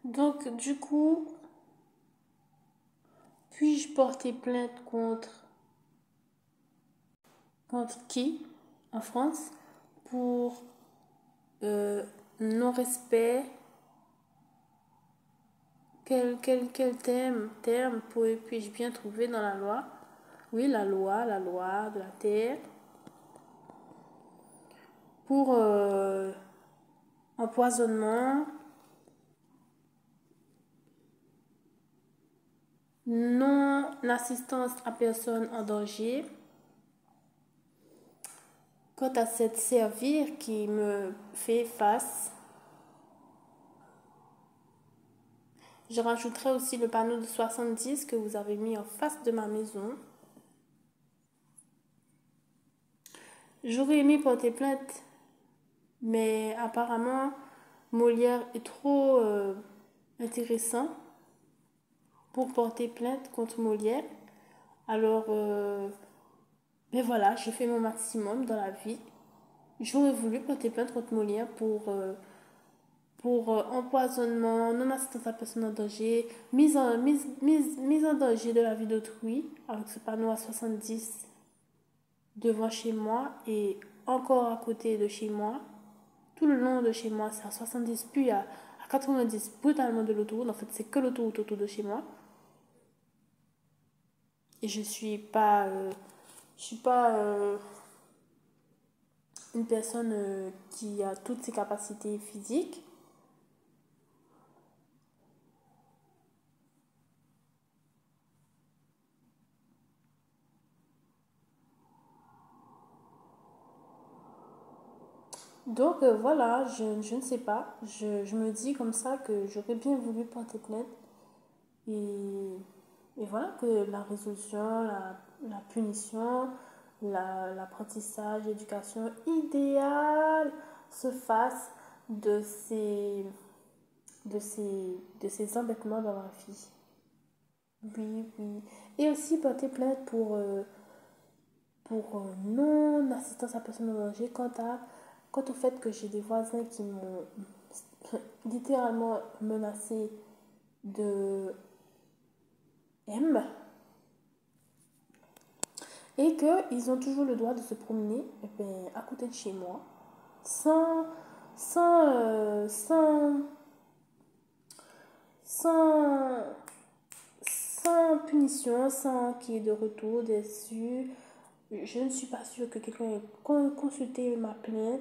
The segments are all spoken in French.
Donc, du coup, puis-je porter plainte contre qui en France pour euh, non-respect? Quel terme puis-je bien trouver dans la loi? Oui, la loi de la terre. Pour empoisonnement, non-assistance à personne en danger. Quant à cette servir qui me fait face, je rajouterai aussi le panneau de 70 que vous avez mis en face de ma maison. J'aurais aimé porter plainte, mais apparemment, Molière est trop intéressant pour porter plainte contre Molière. Alors, mais voilà, j'ai fait mon maximum dans la vie. J'aurais voulu porter plainte contre Molière pour empoisonnement, non-assistance à personne en danger, mise en danger de la vie d'autrui, avec ce panneau à 70 devant chez moi et encore à côté de chez moi. Tout le long de chez moi, c'est à 70, puis à 90 brutalement de l'autoroute. En fait, c'est que l'autoroute autour de chez moi. Et je suis pas une personne qui a toutes ses capacités physiques. Donc voilà, je ne sais pas. Je me dis comme ça que j'aurais bien voulu porter plainte. Et, et voilà que la résolution, la punition, l'apprentissage, l'éducation idéale se fasse de ces embêtements dans ma vie. Oui, oui. Et aussi porter plainte pour non-assistance à personne en danger quant au fait que j'ai des voisins qui m'ont littéralement menacé de M et qu'ils ont toujours le droit de se promener à côté de chez moi sans, sans, sans, sans, sans punition, sans qu'il y ait de retour dessus. Je ne suis pas sûre que quelqu'un ait consulté ma plainte.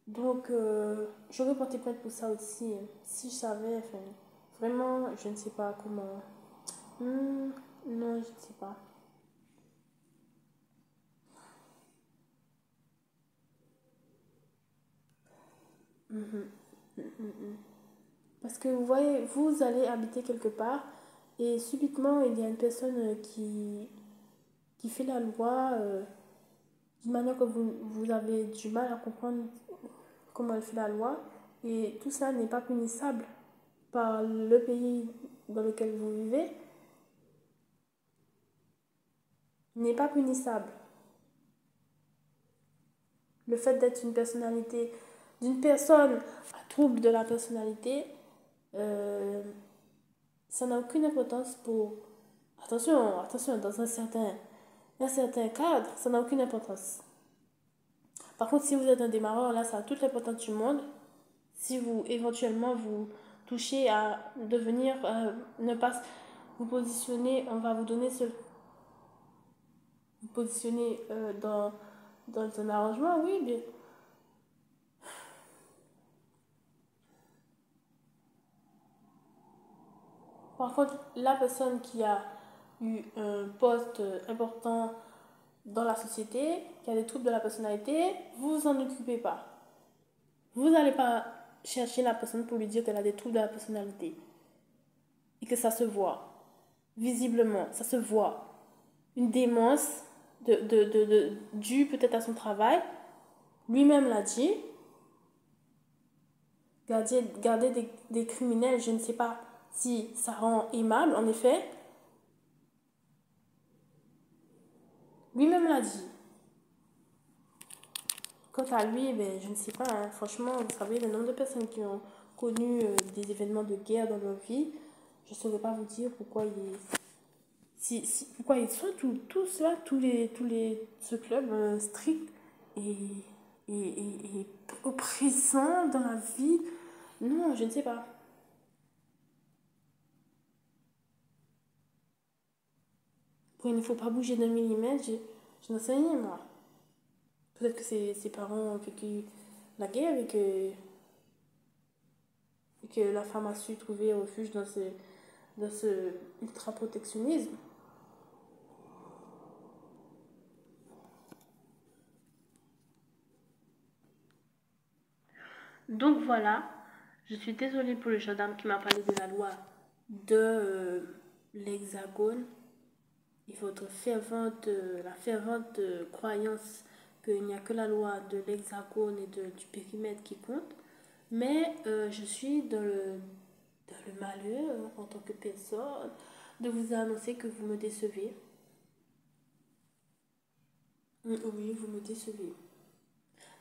Donc, j'aurais porté plainte pour ça aussi. Si je savais, enfin, vraiment, je ne sais pas comment. Non, je ne sais pas. Mhm. Parce que vous voyez, vous allez habiter quelque part et subitement, il y a une personne qui fait la loi d'une manière que vous avez du mal à comprendre comment elle fait la loi. Et tout ça n'est pas punissable par le pays dans lequel vous vivez, n'est pas punissable. Le fait d'être d'une personne à trouble de la personnalité, euh, ça n'a aucune importance pour... Attention, dans un certain cadre, ça n'a aucune importance. Par contre, si vous êtes un démarreur, là, ça a toute l'importance du monde. Si vous, éventuellement, vous touchez à devenir, ne pas vous positionner, on va vous donner vous positionner dans un arrangement, oui, bien. Par contre, la personne qui a eu un poste important dans la société, qui a des troubles de la personnalité, vous vous en occupez pas. Vous n'allez pas chercher la personne pour lui dire qu'elle a des troubles de la personnalité. Et que ça se voit. Visiblement, ça se voit. Une démence due peut-être à son travail. Lui-même l'a dit. Garder des criminels, je ne sais pas si ça rend aimable, en effet. Lui-même l'a dit. Quant à lui, ben, je ne sais pas, hein. Franchement, vous savez, le nombre de personnes qui ont connu des événements de guerre dans leur vie, je ne saurais pas vous dire pourquoi pourquoi ils sont tous là, ce club strict et, et oppressant dans la vie. Non, je ne sais pas. Quand il ne faut pas bouger d'un millimètre, je n'en sais rien, moi. Peut-être que ses parents ont vécu la guerre et que la femme a su trouver refuge dans ce ultra-protectionnisme. Donc voilà, je suis désolée pour le gendarme qui m'a parlé de la loi de l'Hexagone et la fervente croyance qu'il n'y a que la loi de l'Hexagone et du périmètre qui compte. Mais je suis dans le malheur en tant que personne de vous annoncer que vous me décevez. Oui, vous me décevez.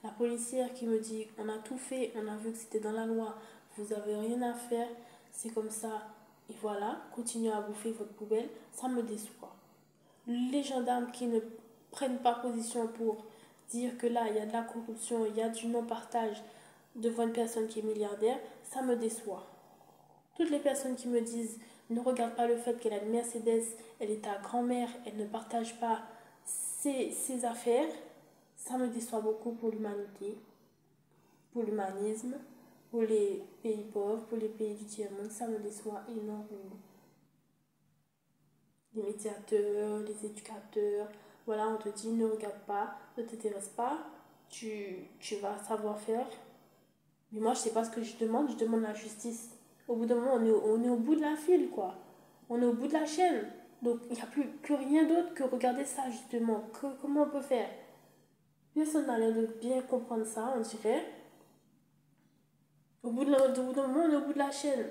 La policière qui me dit on a tout fait, on a vu que c'était dans la loi, vous avez rien à faire, c'est comme ça, et voilà, continuez à bouffer votre poubelle, ça me déçoit. Les gendarmes qui ne prennent pas position pour dire que là il y a de la corruption, il y a du non-partage devant une personne qui est milliardaire, ça me déçoit. Toutes les personnes qui me disent ne regarde pas le fait qu'elle a une Mercedes, elle est ta grand-mère, elle ne partage pas ses affaires, ça me déçoit beaucoup pour l'humanité, pour l'humanisme, pour les pays pauvres, pour les pays du tiers-monde, ça me déçoit énormément. Les médiateurs, les éducateurs, voilà, on te dit ne regarde pas, ne t'intéresse pas, tu vas savoir faire. Mais moi, je sais pas ce que je demande la justice. Au bout d'un moment, on est au bout de la file, quoi. On est au bout de la chaîne. Donc, il n'y a plus rien d'autre que regarder ça, justement. Comment on peut faire? Personne n'a l'air de bien comprendre ça, on dirait. Au bout d'un moment, on est au bout de la chaîne.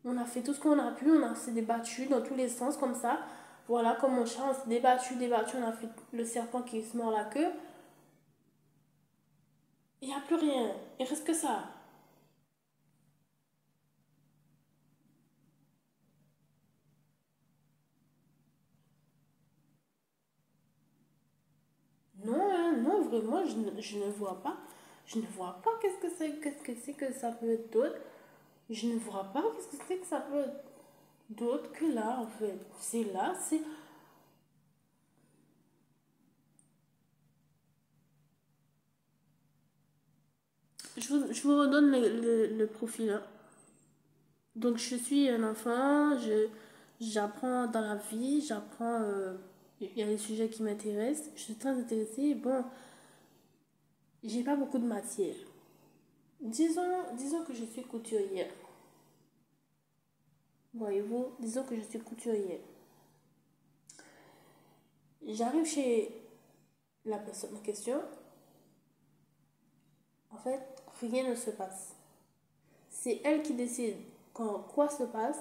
On a fait tout ce qu'on a pu, on s'est débattu dans tous les sens, comme ça. Voilà, comme mon chat, on s'est débattu, on a fait le serpent qui se mord la queue. Il n'y a plus rien. Il reste que ça. Non, hein, non, vraiment, je ne vois pas. Je ne vois pas qu'est-ce que c'est que ça peut être d'autre. Je ne vois pas qu'est-ce que c'est que ça peut être d'autre que là, en fait. C'est là, c'est... Je vous redonne le profil, hein. Donc, je suis un enfant, j'apprends dans la vie, j'apprends... il y a des sujets qui m'intéressent. Je suis très intéressée. Bon, j'ai pas beaucoup de matière. Disons que je suis couturière. Voyez-vous, disons que je suis couturière. J'arrive chez la personne en question. En fait, rien ne se passe. C'est elle qui décide quand quoi se passe.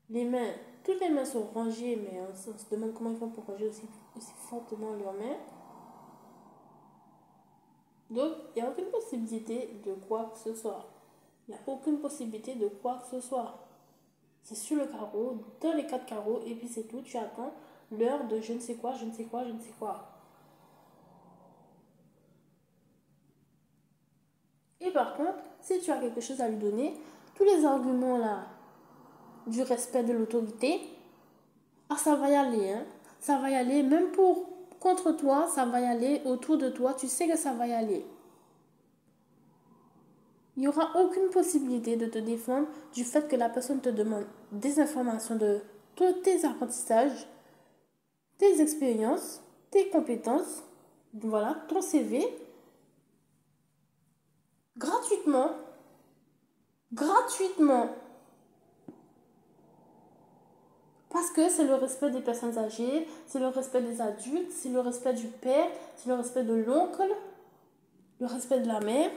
Les mains, toutes les mains sont rangées, mais on se demande comment ils font pour ranger aussi fortement leurs mains. Donc, il n'y a aucune possibilité de quoi que ce soit. Il n'y a aucune possibilité de quoi que ce soit. C'est sur le carreau, dans les quatre carreaux, et puis c'est tout. Tu attends l'heure de je ne sais quoi, je ne sais quoi, je ne sais quoi. Et par contre, si tu as quelque chose à lui donner, tous les arguments là du respect de l'autorité, ah, ça va y aller, hein. Ça va y aller, même pour contre toi, ça va y aller autour de toi, tu sais que ça va y aller. Il n'y aura aucune possibilité de te défendre du fait que la personne te demande des informations de tous tes apprentissages, tes expériences, tes compétences, voilà, ton CV, gratuitement, gratuitement. Parce que c'est le respect des personnes âgées, c'est le respect des adultes, c'est le respect du père, c'est le respect de l'oncle, le respect de la mère.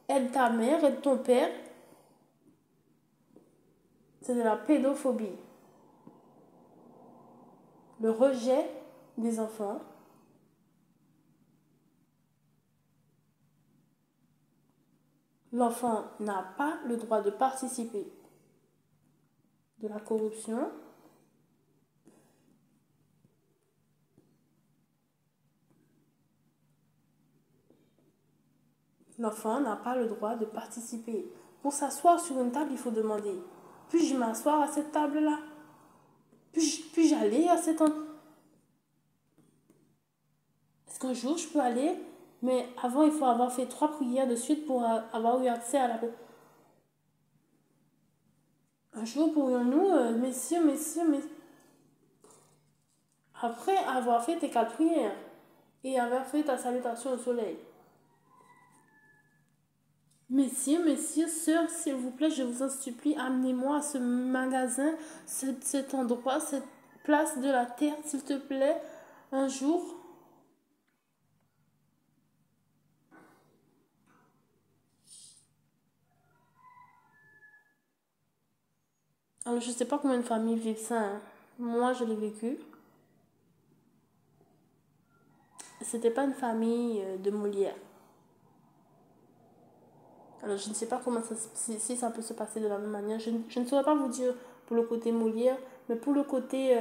Aide ta mère, aide ton père. C'est de la pédophobie. Le rejet des enfants. L'enfant n'a pas le droit de participer de la corruption. L'enfant n'a pas le droit de participer. Pour s'asseoir sur une table, il faut demander, puis-je m'asseoir à cette table-là? Puis-je aller à cet endroit? Est-ce qu'un jour je peux aller? Mais avant, il faut avoir fait 3 prières de suite pour avoir eu accès à la... Un jour pourrions-nous, messieurs, messieurs, messieurs, après avoir fait tes 4 prières et avoir fait ta salutation au soleil. Messieurs, messieurs, sœurs, s'il vous plaît, je vous en supplie, amenez-moi à ce magasin, cet endroit, cette place de la terre, s'il te plaît, un jour. Alors, je sais pas combien de familles vivent ça, hein. Moi, je l'ai vécu. C'était pas une famille de Molière. Alors, je ne sais pas comment si ça peut se passer de la même manière. Je ne saurais pas vous dire pour le côté Molière, mais pour le côté,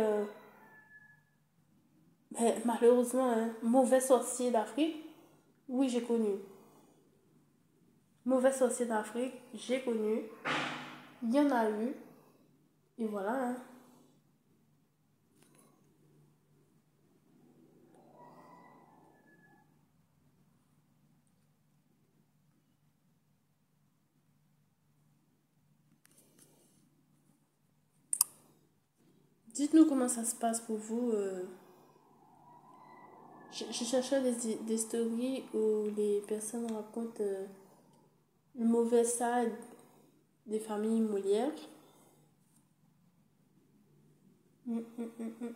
malheureusement, hein, mauvais sorcier d'Afrique, oui, j'ai connu. Mauvais sorcier d'Afrique, j'ai connu. Il y en a eu. Et voilà, hein. Dites-nous comment ça se passe pour vous. Je cherchais des stories où les personnes racontent le mauvais side des familles Molières. Mm, mm, mm, mm.